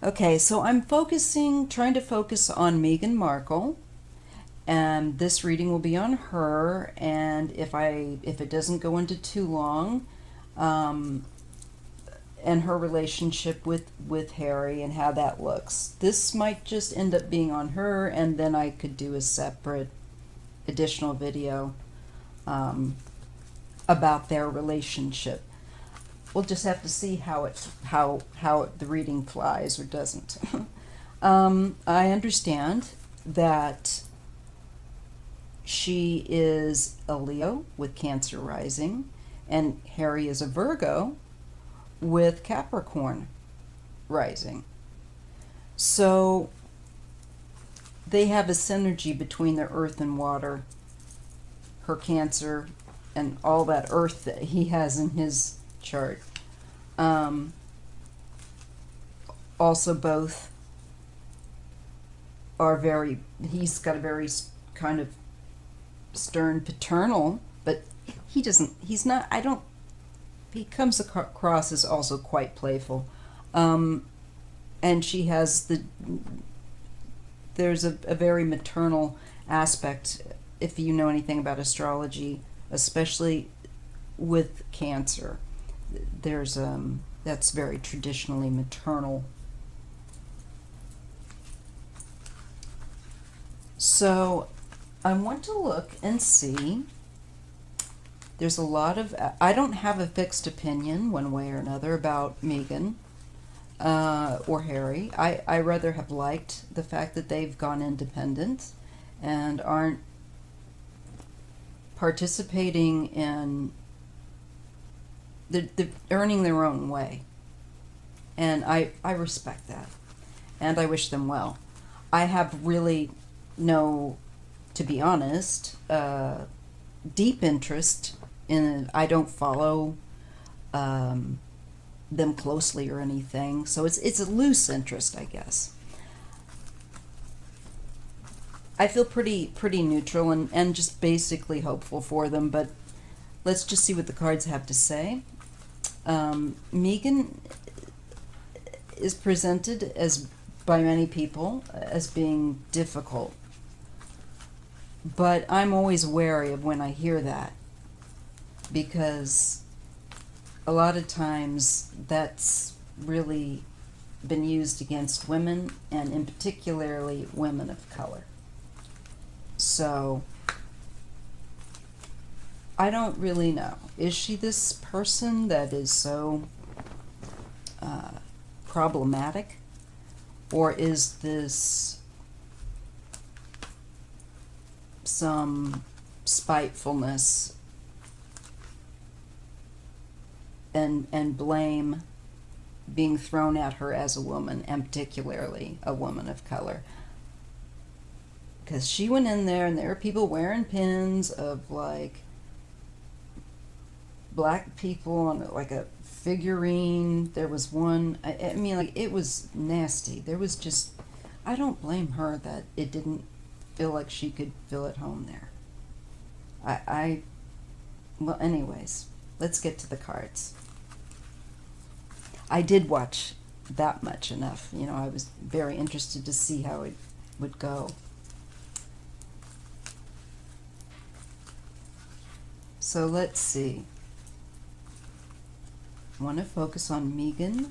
Okay, so I'm trying to focus on Meghan Markle, and this reading will be on her. And if it doesn't go into too long, um, and her relationship with Harry and how that looks, this might just end up being on her, and then I could do a separate additional video um, about their relationship. We'll just have to see how the reading flies or doesn't. I understand that she is a Leo with Cancer rising, and Harry is a Virgo with Capricorn rising. So they have a synergy between their earth and water, her Cancer, and all that earth that he has in his chart. Um, Also, both are very, he's got a very kind of stern paternal, but he's not, I don't, he comes across as also quite playful. Um, and she has there's a very maternal aspect, if you know anything about astrology, especially with Cancer. There's, that's very traditionally maternal. So I want to look and see. There's a lot of, I don't have a fixed opinion one way or another about Meghan or Harry. I rather have liked the fact that they've gone independent and aren't participating in, they're earning their own way. And I respect that. And I wish them well. I have really no, to be honest, deep interest in, I don't follow them closely or anything, so it's a loose interest, I guess. I feel pretty neutral and just basically hopeful for them, but let's just see what the cards have to say. Meghan is presented as, by many people, as being difficult, but I'm always wary of when I hear that, because a lot of times that's really been used against women, and in particularly women of color. So I don't really know. Is she this person that is so problematic, or is this some spitefulness and blame being thrown at her as a woman, and particularly a woman of color? Because she went in there and there were people wearing pins of like black people on like a figurine. There was one, I mean, like, it was nasty. There was just, I don't blame her that it didn't feel like she could feel at home there. Well, anyways, let's get to the cards. I did watch that much enough. You know, I was very interested to see how it would go. So let's see. I want to focus on Meghan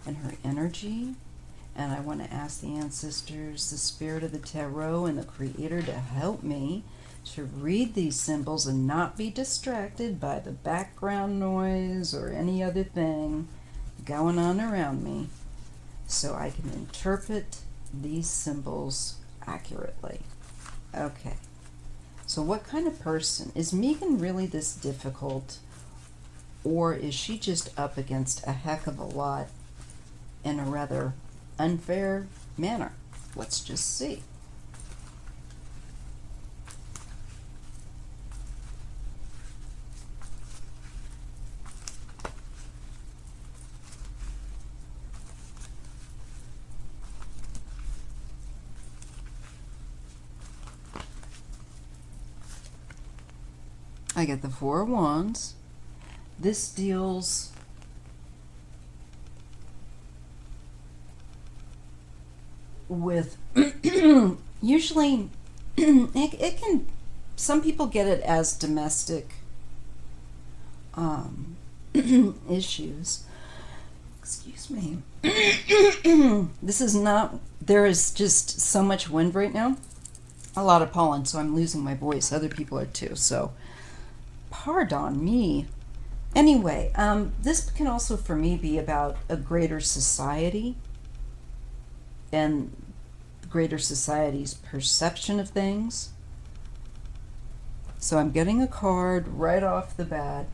and her energy, and I want to ask the ancestors, the spirit of the tarot, and the creator to help me to read these symbols and not be distracted by the background noise or any other thing going on around me, so I can interpret these symbols accurately. Okay. So what kind of person is Meghan? Really this difficult, or is she just up against a heck of a lot in a rather unfair manner? Let's just see. I get the Four of Wands. This deals with usually it can, some people get it as domestic issues. Excuse me. This is not, there is just so much wind right now, a lot of pollen, so I'm losing my voice. Other people are too, so pardon me. Anyway, this can also for me be about a greater society and greater society's perception of things. So I'm getting a card right off the bat.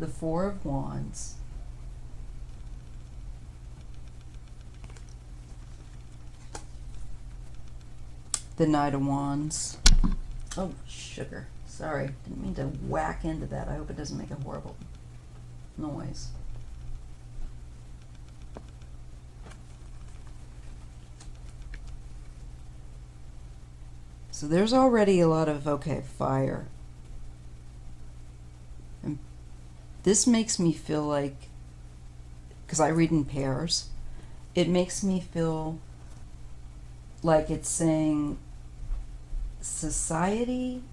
The Four of Wands. The Knight of Wands. Oh, sugar. Sorry, didn't mean to whack into that. I hope it doesn't make a horrible noise. So there's already a lot of, okay, fire. And this makes me feel like, because I read in pairs, it makes me feel like it's saying society,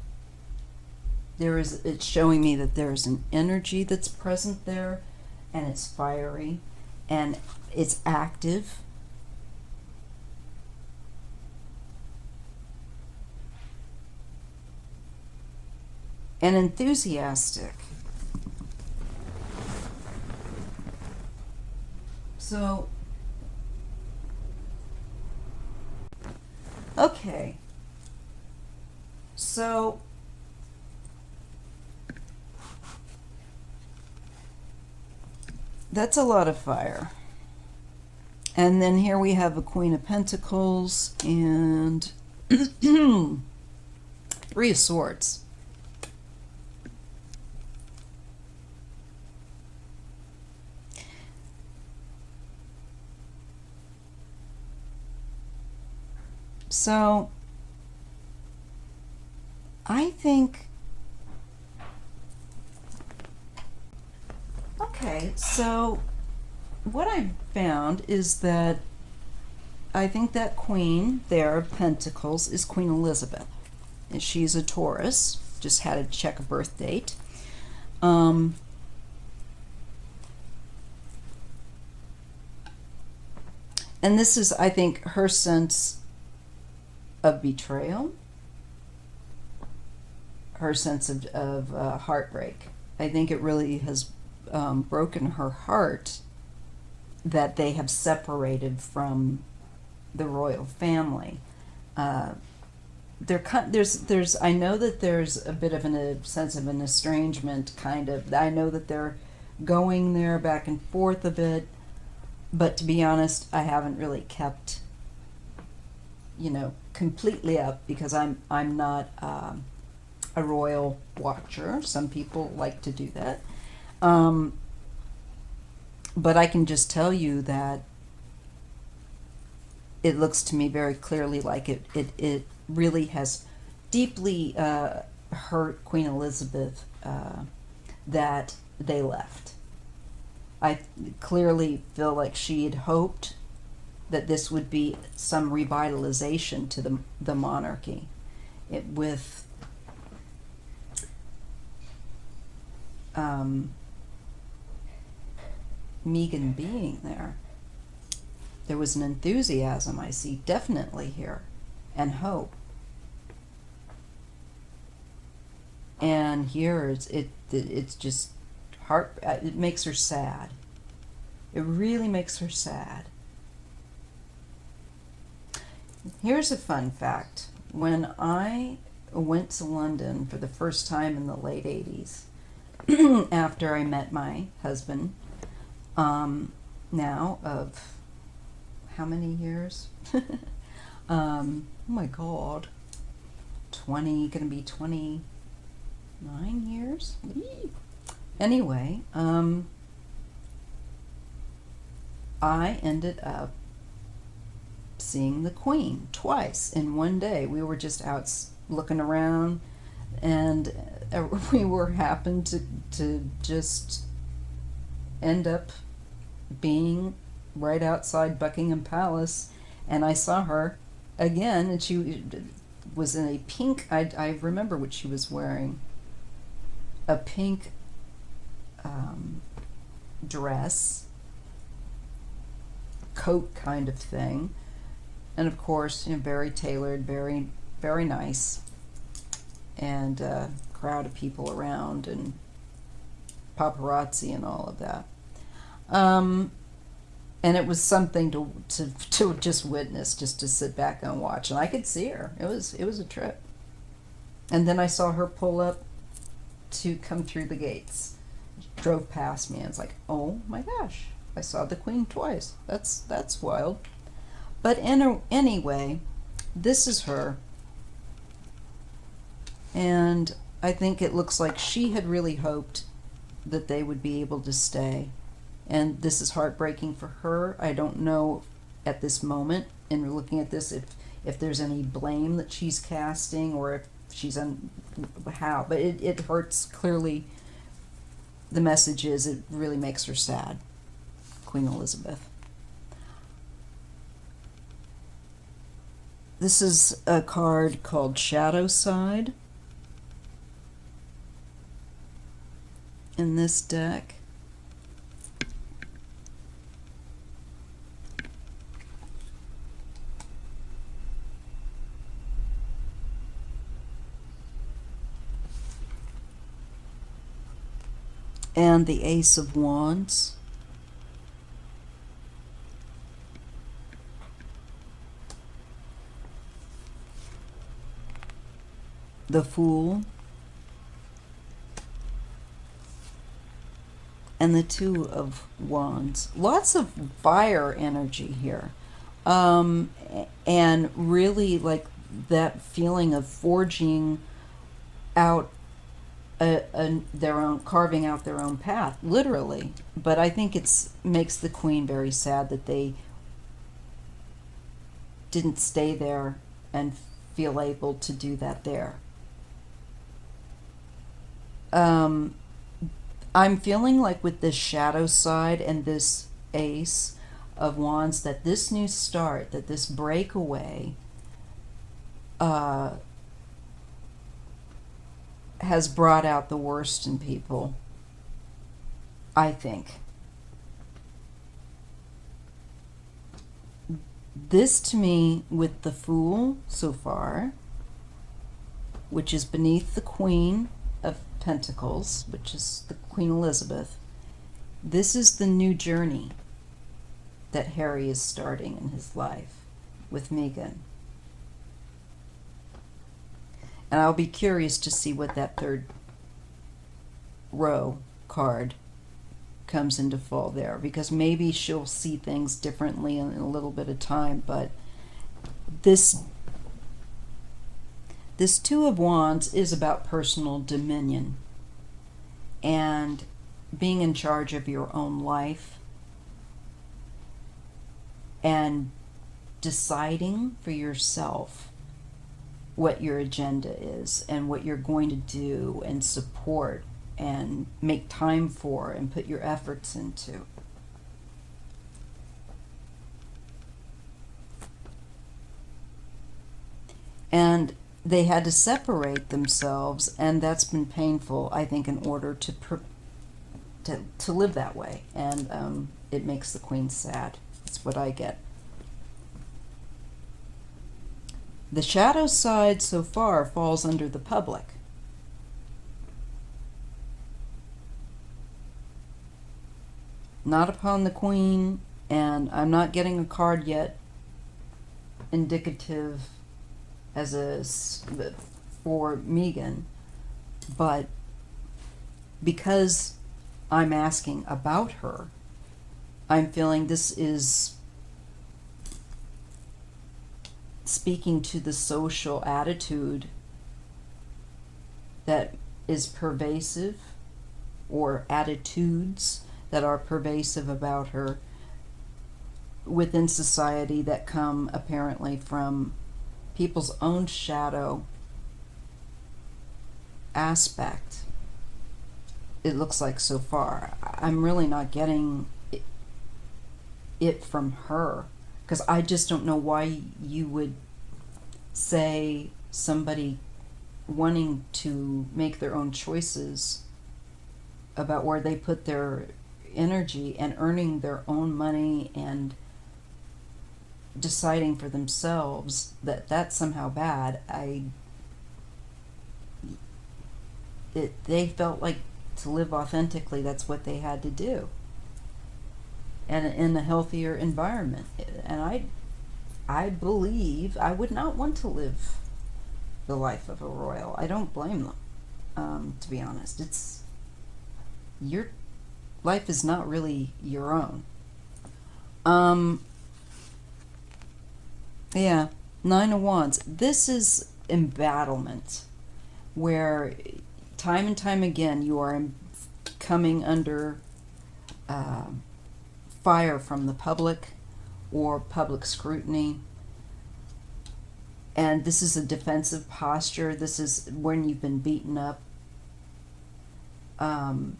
it's showing me that there's an energy that's present there, and it's fiery, and it's active. And enthusiastic. So, okay. So, that's a lot of fire. And then here we have a Queen of Pentacles and Three of Swords. So, I think, okay, so what I found is that I think that Queen there of Pentacles is Queen Elizabeth. And she's a Taurus, just had to check a birth date. And this is, I think, her sense of betrayal, her sense of heartbreak. I think it really has broken her heart that they have separated from the royal family. There's I know that there's a bit of a sense of an estrangement, kind of. I know that they're going there back and forth a bit, but to be honest, I haven't really kept, completely up, because I'm not a royal watcher. Some people like to do that. But I can just tell you that it looks to me very clearly like it really has deeply hurt Queen Elizabeth that they left. I clearly feel like she had hoped that this would be some revitalization to the monarchy. With Meghan being there was an enthusiasm I see definitely here, and hope. And here it's just it makes her sad. It really makes her sad. Here's a fun fact. When I went to London for the first time in the late 80s, after I met my husband, now of how many years? Oh my God, gonna be 29 years? Anyway, I ended up seeing the Queen twice in one day. We were just out looking around, and we happened to just end up being right outside Buckingham Palace, and I saw her again, and she was in a pink, I remember what she was wearing, a pink dress, coat kind of thing, and of course, very tailored, very, very nice, and a crowd of people around, and paparazzi and all of that. And it was something to just witness, just to sit back and watch, and I could see her. It was a trip. And then I saw her pull up to come through the gates. Drove past me, and it's like, oh my gosh, I saw the Queen twice. That's wild. But anyway, this is her, and I think it looks like she had really hoped that they would be able to stay. And this is heartbreaking for her. I don't know at this moment, in looking at this, if there's any blame that she's casting, or if she's how. But it hurts, clearly. The message is, it really makes her sad. Queen Elizabeth. This is a card called Shadow Side in this deck. And the Ace of Wands. The Fool. And the Two of Wands. Lots of fire energy here. And really like that feeling of forging out their own, carving out their own path, literally. But I think makes the Queen very sad that they didn't stay there and feel able to do that there. I'm feeling like with this Shadow Side and this Ace of Wands, that this new start, that this breakaway has brought out the worst in people, I think. This, to me, with the Fool so far, which is beneath the Queen of Pentacles, which is the Queen Elizabeth, this is the new journey that Harry is starting in his life with Meghan. And I'll be curious to see what that third row card comes into fall there, because maybe she'll see things differently in a little bit of time. But this Two of Wands is about personal dominion and being in charge of your own life and deciding for yourself what your agenda is and what you're going to do and support and make time for and put your efforts into. And they had to separate themselves, and that's been painful, I think, in order to live that way. And it makes the Queen sad. That's what I get. The Shadow Side so far falls under the public. Not upon the Queen, and I'm not getting a card yet indicative for Meghan, but because I'm asking about her, I'm feeling this is speaking to the social attitude that is pervasive, or attitudes that are pervasive about her within society, that come apparently from people's own shadow aspect. It looks like so far. I'm really not getting it from her, because I just don't know why you would say somebody wanting to make their own choices about where they put their energy and earning their own money and deciding for themselves that that's somehow bad. They felt like to live authentically, that's what they had to do, and in a healthier environment. And I believe I would not want to live the life of a royal. I don't blame them. To be honest, it's your life is not really your own. Yeah, Nine of Wands. This is embattlement, where time and time again you are coming under fire from the public or public scrutiny. And this is a defensive posture. This is when you've been beaten up. And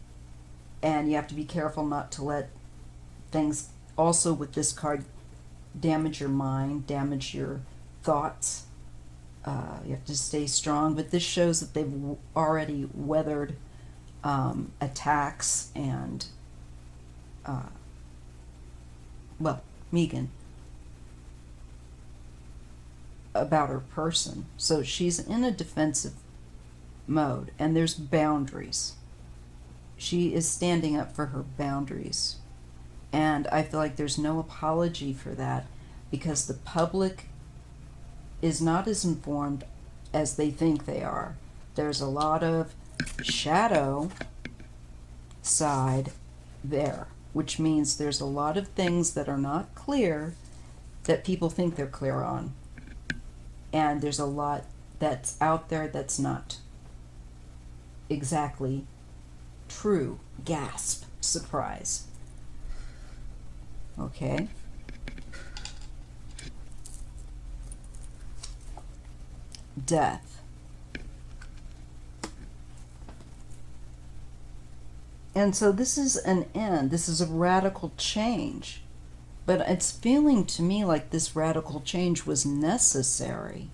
you have to be careful not to let things, also with this card, damage your mind, damage your thoughts. You have to stay strong. But this shows that they've already weathered attacks and, well, Meghan, about her person. So she's in a defensive mode, and there's boundaries. She is standing up for her boundaries. And I feel like there's no apology for that, because the public is not as informed as they think they are. There's a lot of shadow side there, which means there's a lot of things that are not clear that people think they're clear on. And there's a lot that's out there that's not exactly true. Gasp. Surprise. Okay. Death. And so this is an end. This is a radical change. But it's feeling to me like this radical change was necessary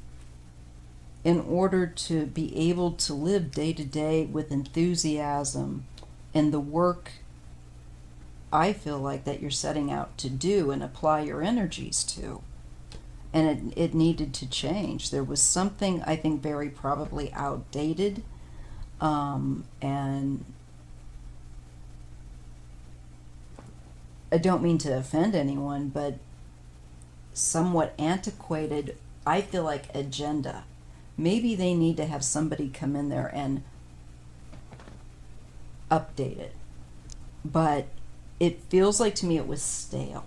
in order to be able to live day to day with enthusiasm in the work I feel like that you're setting out to do and apply your energies to. And it needed to change. There was something, I think, very probably outdated, and I don't mean to offend anyone, but somewhat antiquated, I feel like, agenda. Maybe they need to have somebody come in there and update it. But it feels like to me it was stale.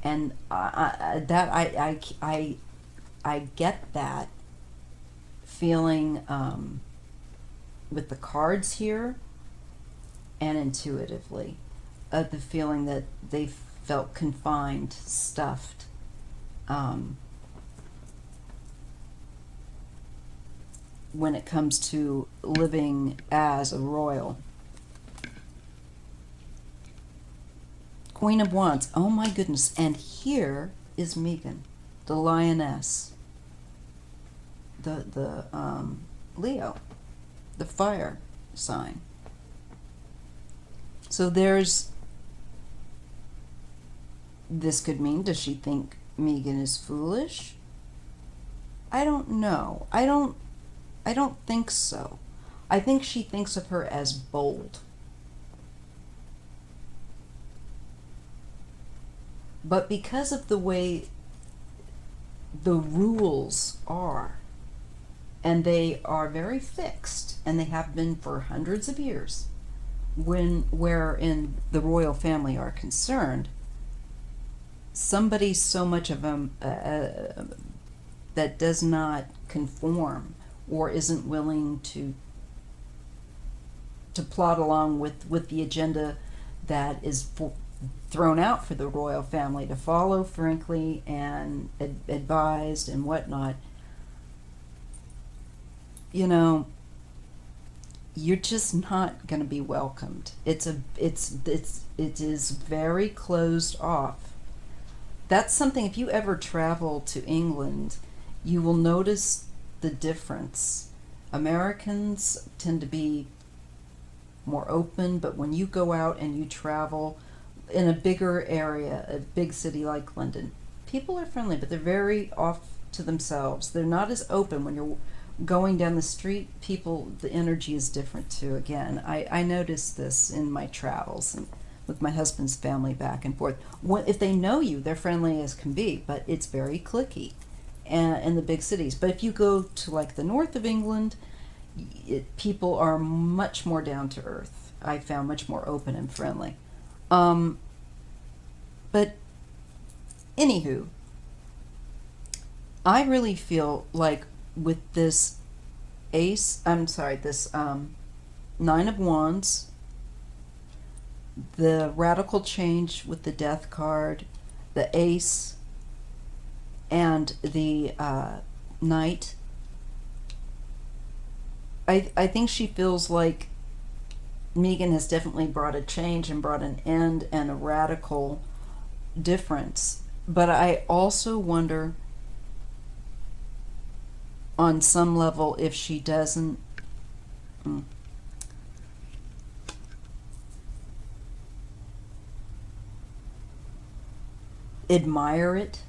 And I get that feeling with the cards here, and intuitively, the feeling that they felt confined, stuffed. When it comes to living as a royal. Queen of Wands. Oh my goodness. And here is Meghan, the lioness. The Leo, the fire sign. So there's, this could mean, does she think Meghan is foolish? I don't know. I don't think so. I think she thinks of her as bold. But because of the way the rules are, and they are very fixed, and they have been for hundreds of years, wherein the royal family are concerned, somebody so much of them that does not conform or isn't willing to plod along with the agenda that is thrown out for the royal family to follow, frankly, and advised and whatnot. You know, you're just not going to be welcomed. It is very closed off. That's something, if you ever travel to England, you will notice the difference. Americans tend to be more open, but when you go out and you travel in a bigger area, a big city like London, people are friendly, but they're very off to themselves. They're not as open. When you're going down the street, people, the energy is different too. Again, I noticed this in my travels and with my husband's family back and forth. If they know you, they're friendly as can be, but it's very cliquey in the big cities. But if you go to like the north of England, people are much more down to earth. I found much more open and friendly. But anywho, I really feel like with this this Nine of Wands, the radical change with the Death card, the Ace, and the Knight, I think she feels like Meghan has definitely brought a change and brought an end and a radical difference. But I also wonder, on some level, if she doesn't admire it.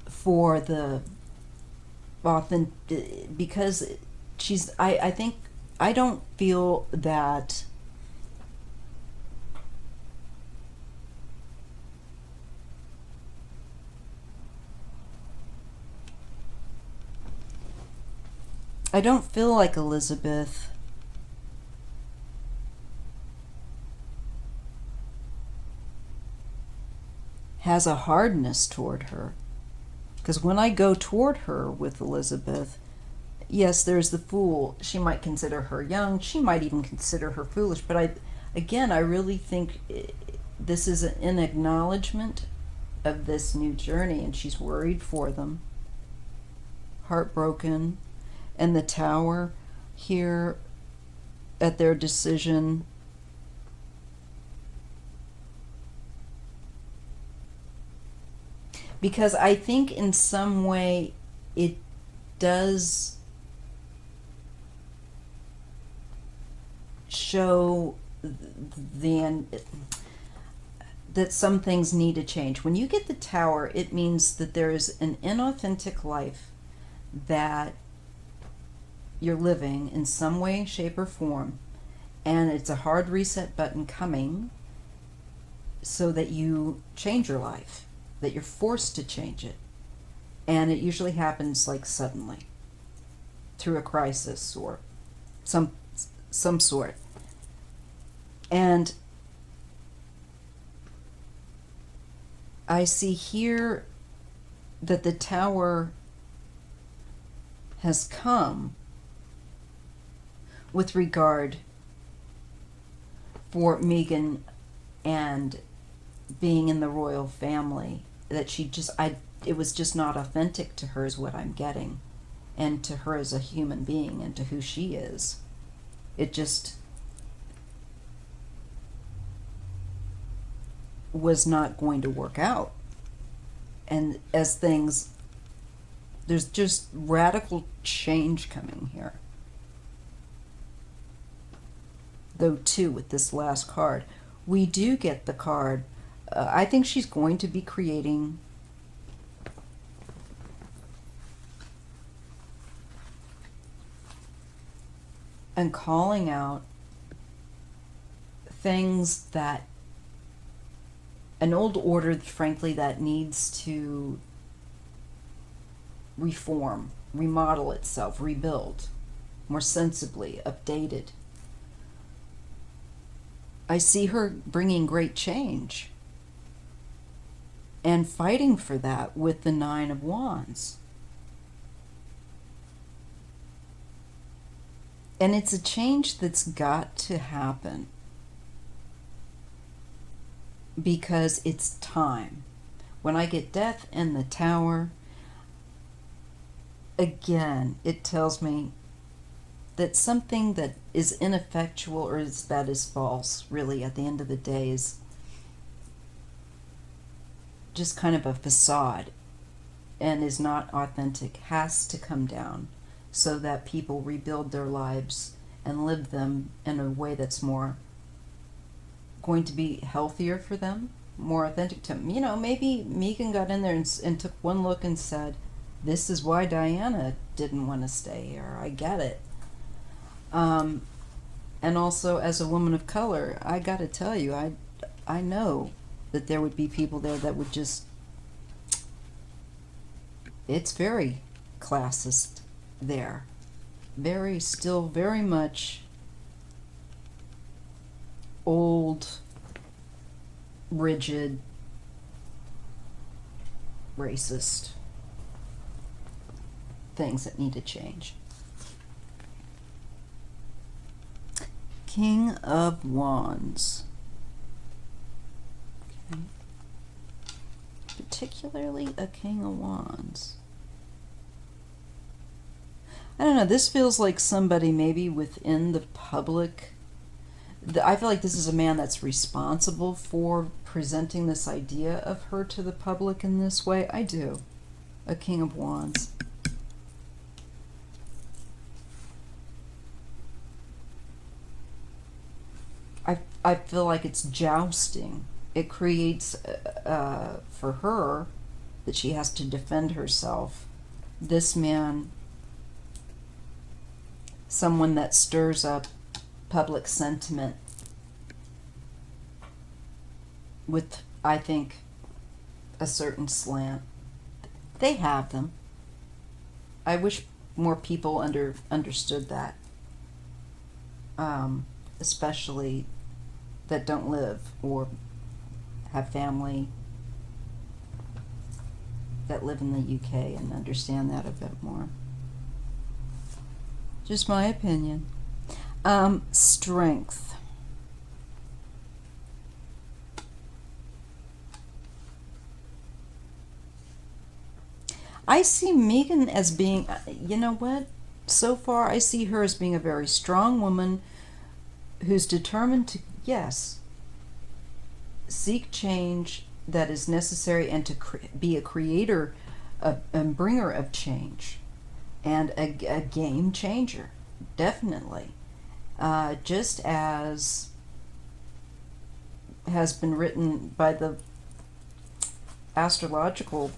For the authentic, because I think, I don't feel that I don't feel like Elizabeth has a hardness toward her. Because when I go toward her with Elizabeth, yes, there's the Fool. She might consider her young. She might even consider her foolish. But I really think this is an acknowledgement of this new journey, and she's worried for them, heartbroken. And the Tower here at their decision. Because I think in some way it does show that some things need to change. When you get the Tower, it means that there is an inauthentic life that you're living in some way, shape, or form, and it's a hard reset button coming so that you change your life, that you're forced to change it. And it usually happens like suddenly through a crisis or some sort. And I see here that the Tower has come with regard for Meghan and being in the royal family, that it was just not authentic to her, is what I'm getting, and to her as a human being and to who she is. It just was not going to work out. And there's just radical change coming here. Though, too, with this last card, we do get the card. I think she's going to be creating and calling out things that an old order, frankly, that needs to reform, remodel itself, rebuild more sensibly, updated. I see her bringing great change and fighting for that with the Nine of Wands. And it's a change that's got to happen because it's time. When I get Death and the Tower, again, it tells me that something that is ineffectual or that is false, really, at the end of the day, is just kind of a facade and is not authentic, has to come down so that people rebuild their lives and live them in a way that's more going to be healthier for them, more authentic to them. You know, maybe Meghan got in there and took one look and said, this is why Diana didn't want to stay here. I get it. And also, as a woman of color, I got to tell you, I know that there would be people there that would just, it's very classist there. Still very much old, rigid, racist things that need to change. King of Wands. Okay. Particularly a King of Wands. I don't know, this feels like somebody maybe within the public. I feel like this is a man that's responsible for presenting this idea of her to the public in this way. I do. A King of Wands. I feel like it's jousting. It creates, for her, that she has to defend herself. This man, someone that stirs up public sentiment with, I think, a certain slant. They have them. I wish more people understood that, especially that don't live or have family that live in the UK and understand that a bit more. Just my opinion. Strength. I see Meghan as being, you know what? So far I see her as being a very strong woman who's determined to, yes, seek change that is necessary and to be a creator and bringer of change and a game changer, definitely. Just as has been written by the astrological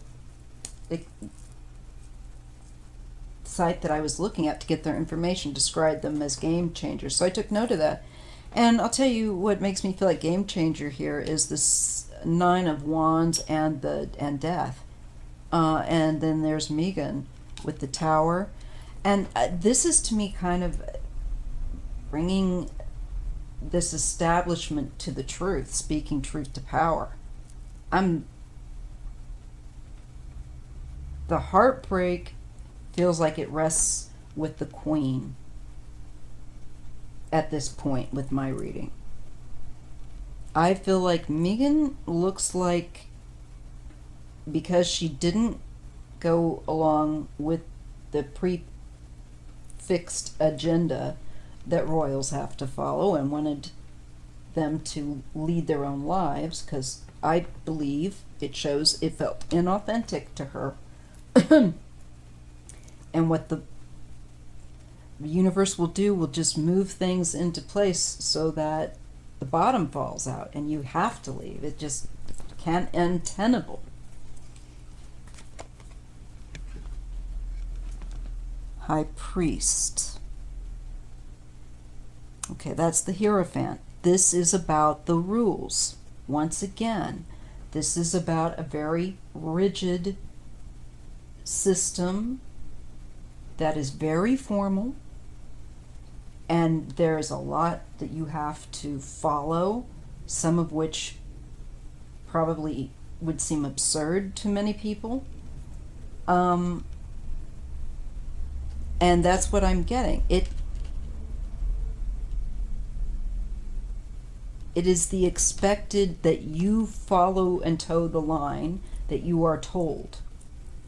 site that I was looking at to get their information, described them as game changers. So I took note of that. And I'll tell you what makes me feel like game changer here is this Nine of Wands and Death. And then there's Meghan with the Tower. And this is to me kind of bringing this establishment to the truth, speaking truth to power. The heartbreak feels like it rests with the Queen at this point with my reading. I feel like Meghan looks like, because she didn't go along with the prefixed agenda that royals have to follow and wanted them to lead their own lives, because I believe it shows it felt inauthentic to her. And what the universe will do will just move things into place so that the bottom falls out and you have to leave. It just can't end tenable. High Priest. Okay, that's the Hierophant. This is about the rules. Once again, this is about a very rigid system that is very formal, and there's a lot that you have to follow, some of which probably would seem absurd to many people. And that's what I'm getting. It is the expected that you follow and toe the line that you are told,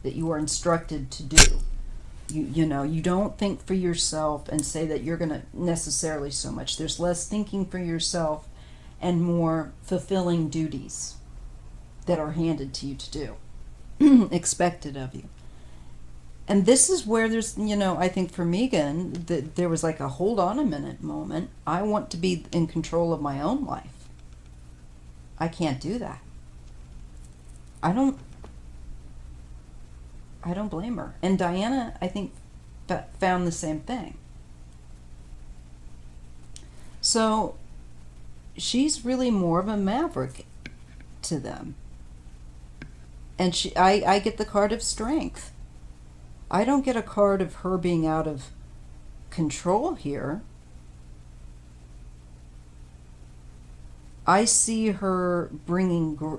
that you are instructed to do. You know, you don't think for yourself and say that you're going to necessarily so much. There's less thinking for yourself and more fulfilling duties that are handed to you to do, expected of you. And this is where there's, you know, I think for Meghan, that there was like a hold on a minute moment. I want to be in control of my own life. I can't do that. I don't blame her. And Diana, I think, found the same thing. So she's really more of a maverick to them. And I get the card of strength. I don't get a card of her being out of control here. I see her bringing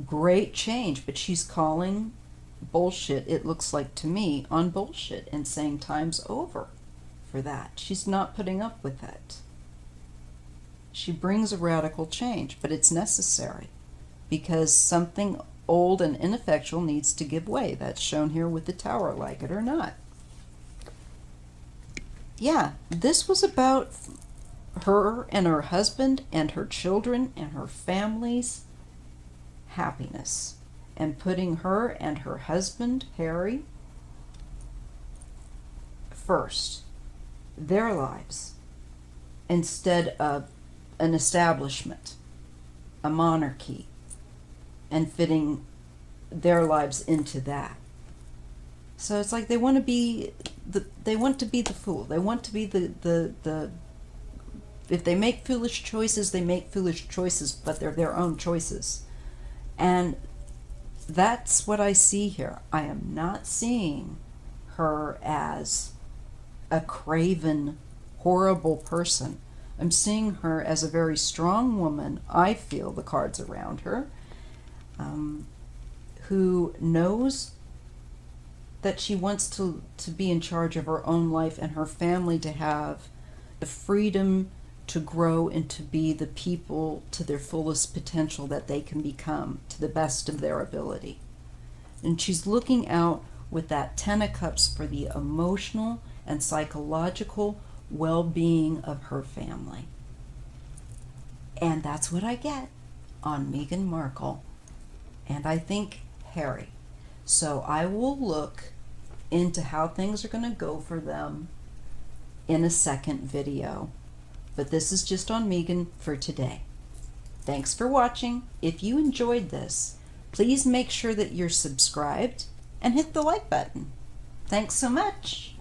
great change, but she's calling bullshit, it looks like to me, on bullshit and saying time's over for that. She's not putting up with it. She brings a radical change, but it's necessary because something old and ineffectual needs to give way. That's shown here with the Tower, like it or not. Yeah, this was about her and her husband and her children and her family's happiness, and putting her and her husband, Harry, first, their lives, instead of an establishment, a monarchy, and fitting their lives into that. So it's like they want to be the fool. They want to be the if they make foolish choices, they make foolish choices, but they're their own choices. And that's what I see here. I am not seeing her as a craven, horrible person. I'm seeing her as a very strong woman, I feel the cards around her, who knows that she wants to be in charge of her own life and her family to have the freedom to grow and to be the people to their fullest potential that they can become to the best of their ability. And she's looking out with that Ten of Cups for the emotional and psychological well-being of her family. And that's what I get on Meghan Markle. And I think Harry. So I will look into how things are going to go for them in a second video. But this is just on Meghan for today. Thanks for watching. If you enjoyed this, please make sure that you're subscribed and hit the like button. Thanks so much.